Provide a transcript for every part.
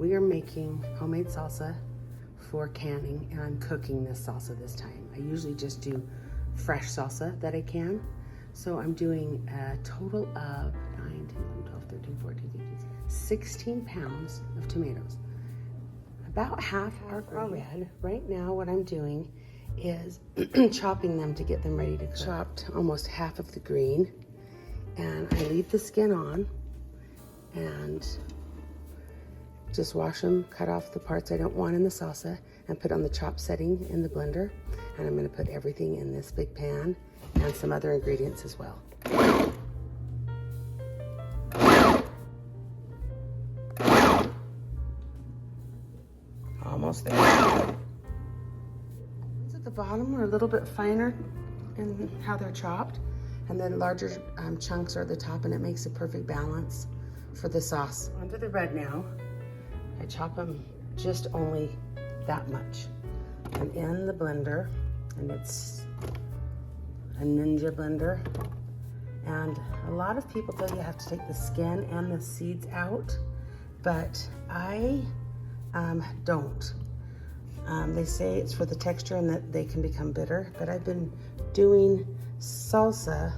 We are making homemade salsa for canning, and I'm cooking this salsa this time. I usually just do fresh salsa that I can. So I'm doing a total of 9, 10, 11, 12, 13, 14, 15, 16 pounds of tomatoes. About half are red. Right now what I'm doing is chopping them to get them ready to cook. Chopped almost half of the green, and I leave the skin on and just wash them, cut off the parts I don't want in the salsa, and put on the chop setting in the blender. And I'm gonna put everything in this big pan and some other ingredients as well. Almost there. These at the bottom are a little bit finer in how they're chopped, and then larger chunks are at the top, and it makes a perfect balance for the sauce. Onto the red now. I chop them just only that much. I'm in the blender, and it's a Ninja blender. And a lot of people tell you have to take the skin and the seeds out, but I don't. They say it's for the texture and that they can become bitter, but I've been doing salsa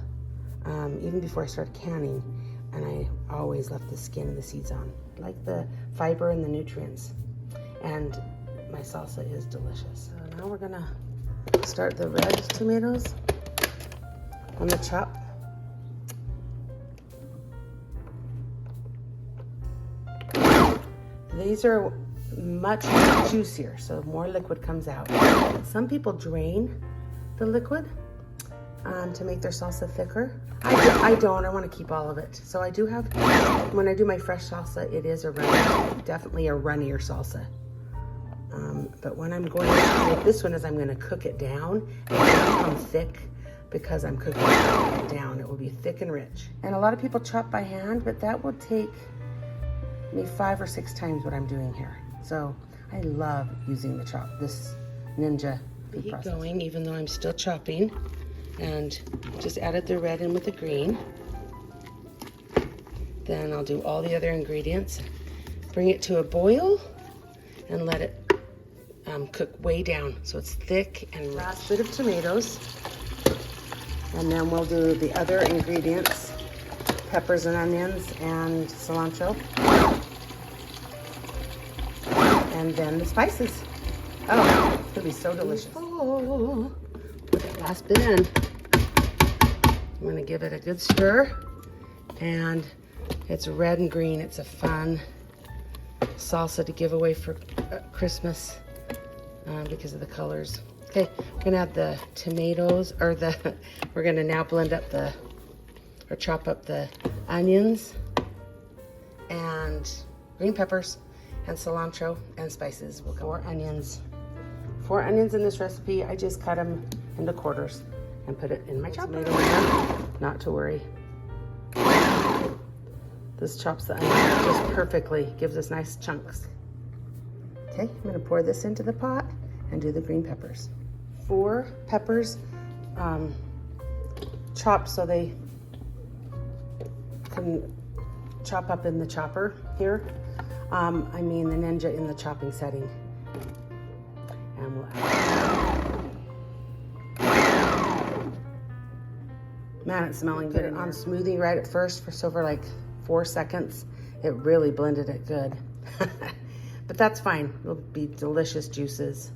even before I started canning, and I always left the skin and the seeds on. I like the fiber and the nutrients, and my salsa is delicious. So now we're gonna start the red tomatoes on the chop. These are much juicier, so more liquid comes out. Some people drain the liquid to make their salsa thicker. I don't. I want to keep all of it. So I do have, when I do my fresh salsa, it is definitely a runnier salsa. But when I'm going to make this one, is I'm going to cook it down and it'll become thick because I'm cooking it down. It will be thick and rich. And a lot of people chop by hand, but that will take me 5 or 6 times what I'm doing here. So I love using the chop, this Ninja food processor. Going, even though I'm still chopping, and just added the red in with the green. Then I'll do all the other ingredients, bring it to a boil, and let it cook way down so it's thick and rich. Last bit of tomatoes, and then we'll do the other ingredients, peppers and onions and cilantro. And then the spices. Oh, it's gonna be so delicious. Oh, put that last bit in. I'm gonna give it a good stir. And it's red and green. It's a fun salsa to give away for Christmas because of the colors. Okay, we're gonna add the tomatoes, we're gonna now blend up or chop up the onions and green peppers and cilantro and spices. We'll go 4 onions. 4 onions in this recipe. I just cut them into quarters and put it in my chopper. Not to worry. This chops the onion just perfectly. Gives us nice chunks. Okay, I'm gonna pour this into the pot and do the green peppers. 4 peppers chopped so they can chop up in the chopper here. I mean the Ninja in the chopping setting. And we'll add. Man, it's smelling good. On smoothie right at first for like 4 seconds. It really blended it good. But that's fine. It'll be delicious juices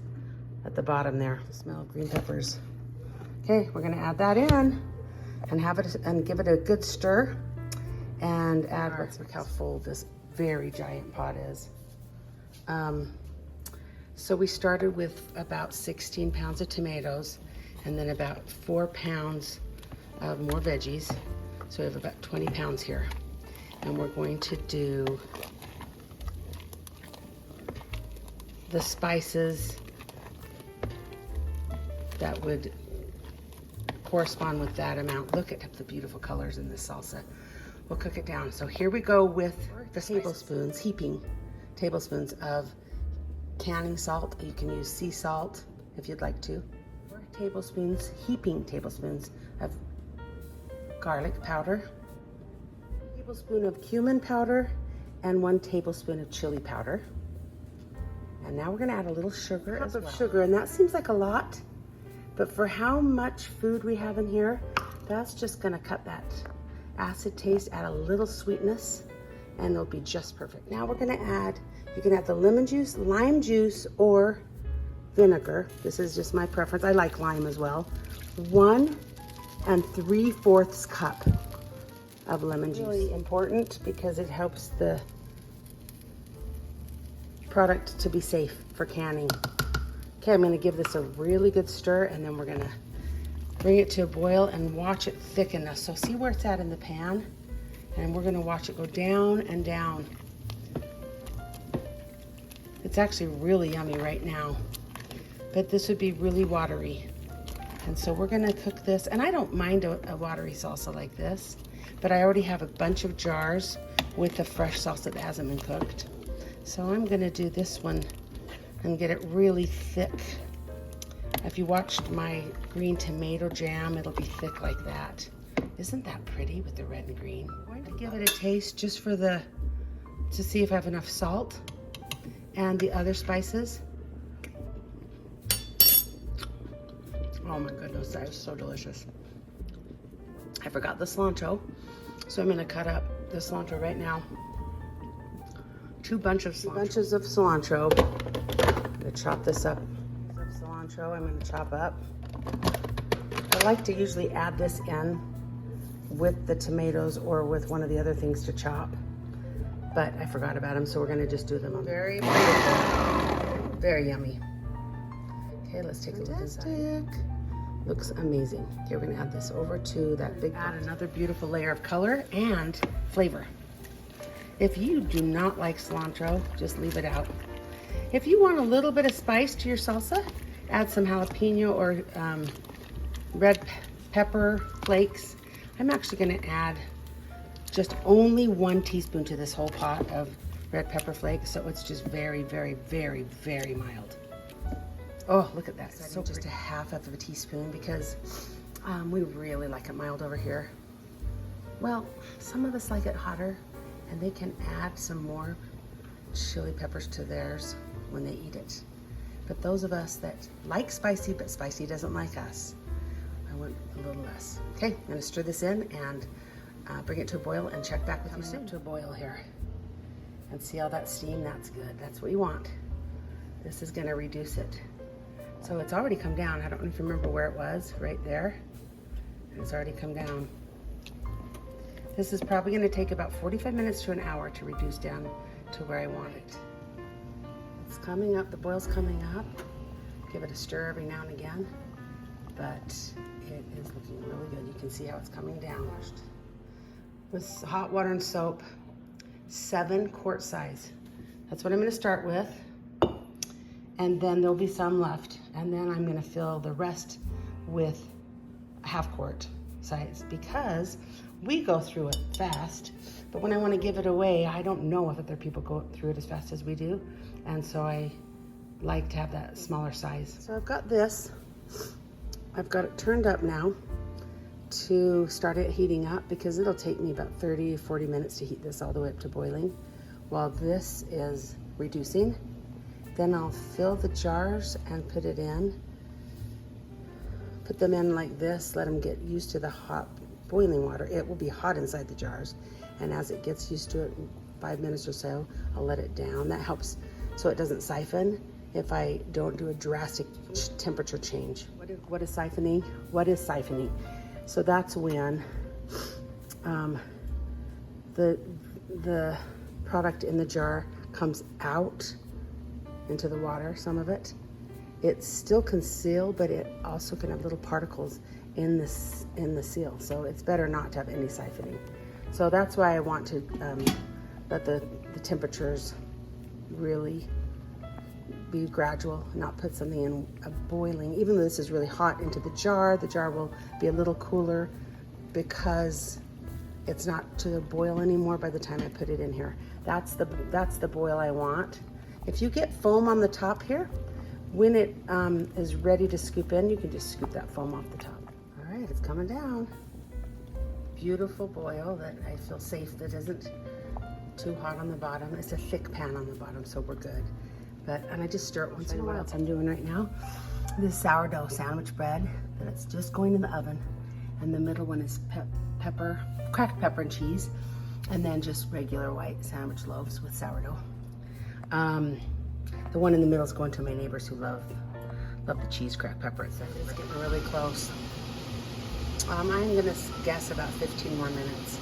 at the bottom there. Smell green peppers. Okay, we're gonna add that in and have it and give it a good stir. And add, look how full this very giant pot is. So we started with about 16 pounds of tomatoes and then about 4 pounds of more veggies. So we have about 20 pounds here. And we're going to do the spices that would correspond with that amount. Look at the beautiful colors in this salsa. We'll cook it down. So here we go with the tablespoons, heaping tablespoons of canning salt. You can use sea salt if you'd like to. 4 tablespoons, heaping tablespoons of garlic powder, 1 tablespoon of cumin powder, and 1 tablespoon of chili powder. And now we're gonna add a little sugar as well. Sugar, and that seems like a lot, but for how much food we have in here, that's just gonna cut that acid taste, add a little sweetness, and it'll be just perfect. Now we're gonna add, you can add the lemon juice, lime juice, or vinegar. This is just my preference. I like lime as well. 1 3/4 cup of lemon juice. Really important because it helps the product to be safe for canning. Okay, I'm gonna give this a really good stir, and then we're gonna bring it to a boil and watch it thicken. So see where it's at in the pan, and we're gonna watch it go down and down. It's actually really yummy right now, but this would be really watery. And so we're gonna cook this, and I don't mind a watery salsa like this, but I already have a bunch of jars with the fresh salsa that hasn't been cooked. So I'm gonna do this one and get it really thick. If you watched my green tomato jam, it'll be thick like that. Isn't that pretty with the red and green? I'm going to give it a taste just for to see if I have enough salt and the other spices. Oh my goodness, that is so delicious. I forgot the cilantro, so I'm gonna cut up the cilantro right now. 2 bunches of cilantro. I'm gonna chop this up. Cilantro, I'm gonna chop up. I like to usually add this in with the tomatoes or with one of the other things to chop, but I forgot about them, so we're gonna just do them. Very beautiful, very yummy. Okay, let's take a look inside. Looks amazing. Okay, we're gonna add this over to that big pot. Add another beautiful layer of color and flavor. If you do not like cilantro, just leave it out. If you want a little bit of spice to your salsa, add some jalapeno or red pepper flakes. I'm actually gonna add just only 1 teaspoon to this whole pot of red pepper flakes, so it's just very, very, very, very mild. Oh, look at that. So just a half of a teaspoon because we really like it mild over here. Well, some of us like it hotter, and they can add some more chili peppers to theirs when they eat it. But those of us that like spicy, but spicy doesn't like us, I want a little less. Okay, I'm gonna stir this in and bring it to a boil and check back with you soon. To a boil here. And see all that steam? That's good. That's what you want. This is gonna reduce it. So it's already come down. I don't know if you remember where it was, right there. It's already come down. This is probably gonna take about 45 minutes to an hour to reduce down to where I want it. It's coming up, the boil's coming up. Give it a stir every now and again, but it is looking really good. You can see how it's coming down. With hot water and soap, 7 quart size. That's what I'm gonna start with. And then there'll be some left. And then I'm gonna fill the rest with a 1/2 quart size because we go through it fast, but when I wanna give it away, I don't know if other people go through it as fast as we do. And so I like to have that smaller size. So I've got this, I've got it turned up now to start it heating up because it'll take me about 30 or 40 minutes to heat this all the way up to boiling while this is reducing. Then I'll fill the jars and put it in. Put them in like this, let them get used to the hot boiling water. It will be hot inside the jars. And as it gets used to it, 5 minutes or so, I'll let it down. That helps so it doesn't siphon if I don't do a drastic temperature change. What is siphoning? What is siphoning? So that's when the product in the jar comes out into the water, some of it. It's still concealed, but it also can have little particles in the seal. So it's better not to have any siphoning. So that's why I want to let the temperatures really be gradual, not put something in a boiling. Even though this is really hot into the jar will be a little cooler because it's not to the boil anymore by the time I put it in here. That's the boil I want. If you get foam on the top here, when it is ready to scoop in, you can just scoop that foam off the top. All right, it's coming down. Beautiful boil that I feel safe, that isn't too hot on the bottom. It's a thick pan on the bottom, so we're good. and I just stir it once in a while. What else I'm doing right now? This sourdough sandwich bread that's just going in the oven. And the middle one is cracked pepper and cheese. And then just regular white sandwich loaves with sourdough. The one in the middle is going to my neighbors who love the cheese cracked pepper. It's getting really close. I'm gonna guess about 15 more minutes.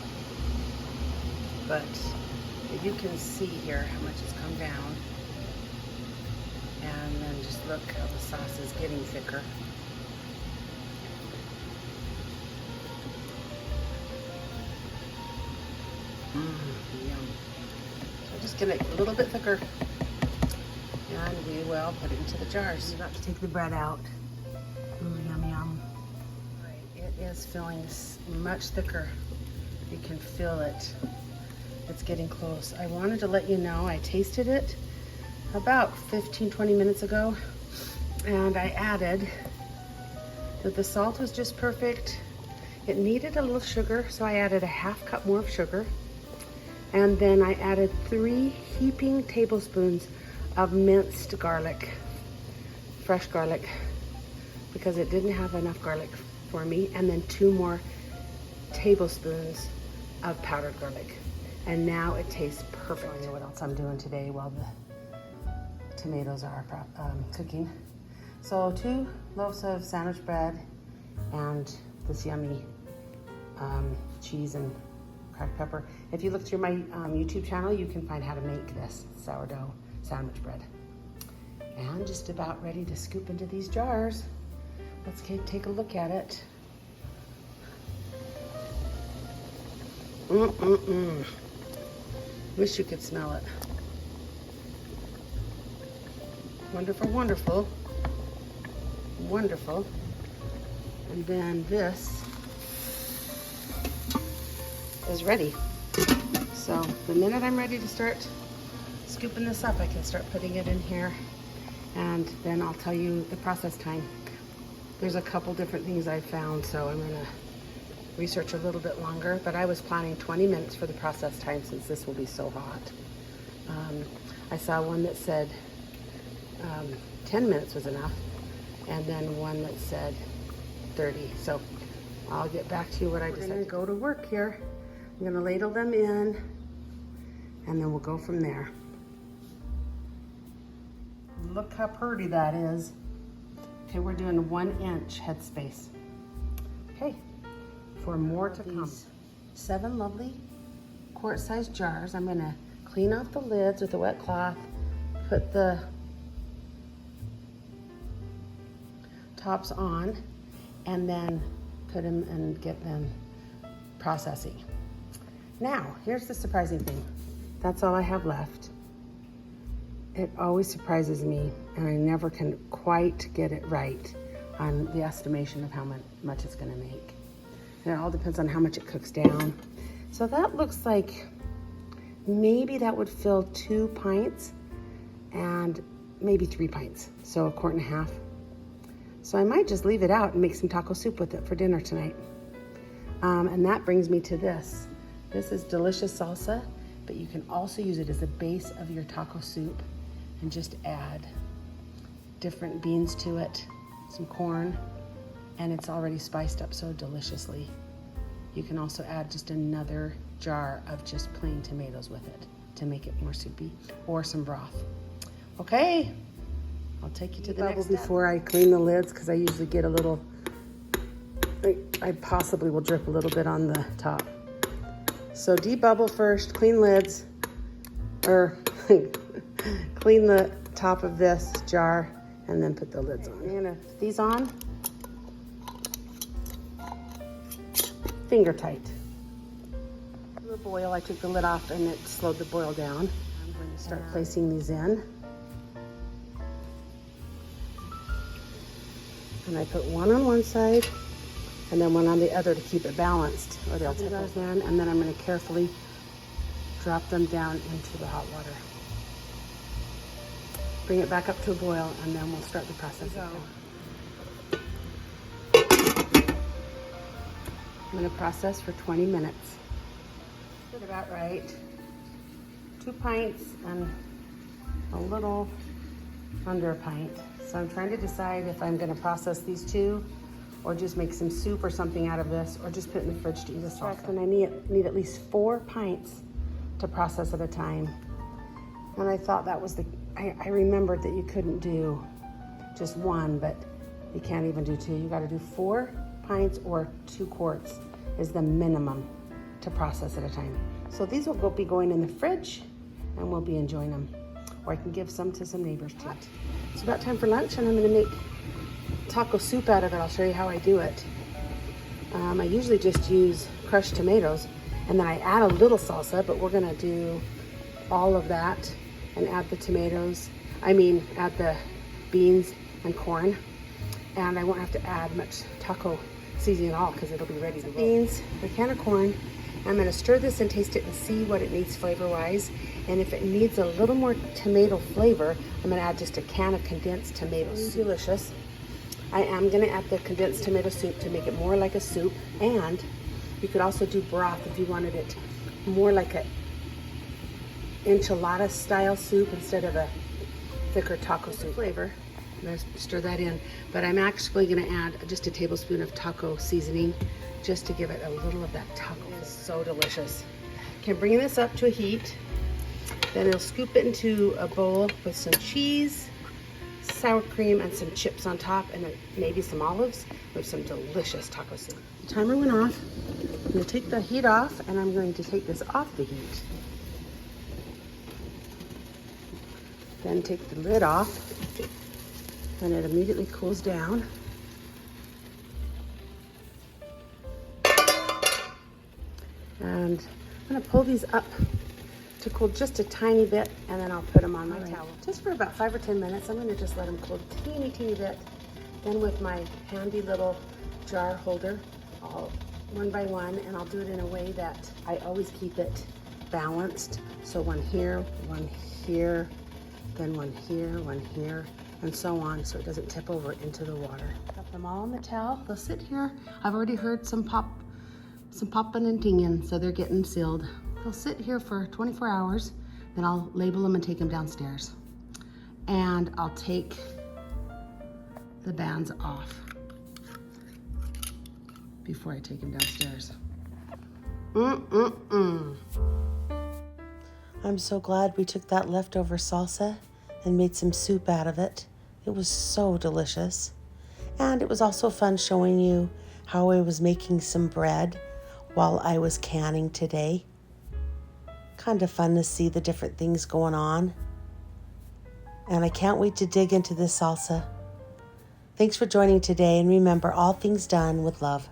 But you can see here how much it's come down. And then just look how the sauce is getting thicker. Yum. So I'm just gonna make it a little bit thicker. And we will put it into the jars. I'm about to take the bread out. Ooh, yum, yum. Right, it is feeling much thicker. You can feel it. It's getting close. I wanted to let you know I tasted it about 15-20 minutes ago, and I added that the salt was just perfect. It needed a little sugar, so I added a ½ cup more of sugar, and then I added 3 heaping tablespoons of minced garlic, fresh garlic, because it didn't have enough garlic for me, and then 2 more tablespoons of powdered garlic. And now it tastes perfect. I know what else I'm doing today while the tomatoes are cooking. So 2 loaves of sandwich bread and this yummy cheese and cracked pepper. If you look through my YouTube channel, you can find how to make this sourdough sandwich bread. And just about ready to scoop into these jars. Let's take a look at it. Wish you could smell it. Wonderful, wonderful, wonderful. And then this is ready. So the minute I'm ready to start scooping this up, I can start putting it in here, and then I'll tell you the process time. There's a couple different things I found, so I'm gonna research a little bit longer, but I was planning 20 minutes for the process time since this will be so hot. I saw one that said 10 minutes was enough, and then one that said 30. So I'll get back to you what I decided. We're gonna go to work here. I'm gonna ladle them in, and then we'll go from there. Look how pretty that is. Okay, we're doing 1 inch headspace. Okay. For more to come. 7 lovely quart-sized jars. I'm gonna clean off the lids with a wet cloth, put the tops on, and then put them and get them processing. Now, here's the surprising thing. That's all I have left. It always surprises me, and I never can quite get it right on the estimation of how much it's gonna make. And it all depends on how much it cooks down. So that looks like maybe that would fill 2 pints and maybe 3 pints. So 1.5 quarts. So I might just leave it out and make some taco soup with it for dinner tonight. And that brings me to this. This is delicious salsa, but you can also use it as the base of your taco soup and just add different beans to it, some corn, and it's already spiced up so deliciously. You can also add just another jar of just plain tomatoes with it to make it more soupy, or some broth. Okay, I'll take you to the next step. Before I clean the lids, because I usually get a little, I possibly will drip a little bit on the top. So debubble first, clean lids, or clean the top of this jar, and then put the lids on. You're gonna put these on. Finger tight. Do a boil. I took the lid off and it slowed the boil down. I'm going to start placing these in. And I put one on one side and then one on the other to keep it balanced, or they'll tip over. And then I'm going to carefully drop them down into the hot water. Bring it back up to a boil, and then we'll start the process. I'm going to process for 20 minutes. Did about right. 2 pints and a little under a pint. So I'm trying to decide if I'm gonna process these two or just make some soup or something out of this, or just put it in the fridge to eat a salsa. And I need at least 4 pints to process at a time. And I thought that was I remembered that you couldn't do just 1, but you can't even do 2. You gotta do 4 pints or 2 quarts is the minimum to process at a time. So these will be going in the fridge and we'll be enjoying them. Or I can give some to some neighbors too. It's about time for lunch and I'm gonna make taco soup out of it. I'll show you how I do it. I usually just use crushed tomatoes and then I add a little salsa, but we're gonna do all of that and add the tomatoes. Add the beans and corn. And I won't have to add much taco seasoning at all because it'll be ready to go. Beans, a can of corn. I'm gonna stir this and taste it and see what it needs flavor-wise. And if it needs a little more tomato flavor, I'm gonna add just a can of condensed tomato soup. Delicious. I am gonna add the condensed tomato soup to make it more like a soup. And you could also do broth if you wanted it more like a enchilada style soup instead of a thicker taco soup flavor. I'm gonna stir that in, but I'm actually gonna add just a tablespoon of taco seasoning just to give it a little of that taco. It's so delicious. Okay, bringing this up to a heat. Then I'll scoop it into a bowl with some cheese, sour cream, and some chips on top, and then maybe some olives with some delicious taco soup. The timer went off. I'm gonna take the heat off, and I'm going to take this off the heat. Then take the lid off, and it immediately cools down. And I'm gonna pull these up to cool just a tiny bit, and then I'll put them on my towel. Just for about 5 or 10 minutes, I'm gonna just let them cool a teeny bit. Then with my handy little jar holder, I'll one by one, and I'll do it in a way that I always keep it balanced. So one here, then one here, and so on, so it doesn't tip over into the water. Got them all on the towel. They'll sit here. I've already heard some popping and tinging, so they're getting sealed. They'll sit here for 24 hours, then I'll label them and take them downstairs. And I'll take the bands off before I take them downstairs. I'm so glad we took that leftover salsa and made some soup out of it. It was so delicious. And it was also fun showing you how I was making some bread while I was canning today. Kind of fun to see the different things going on. And I can't wait to dig into this salsa. Thanks for joining today, and remember, all things done with love.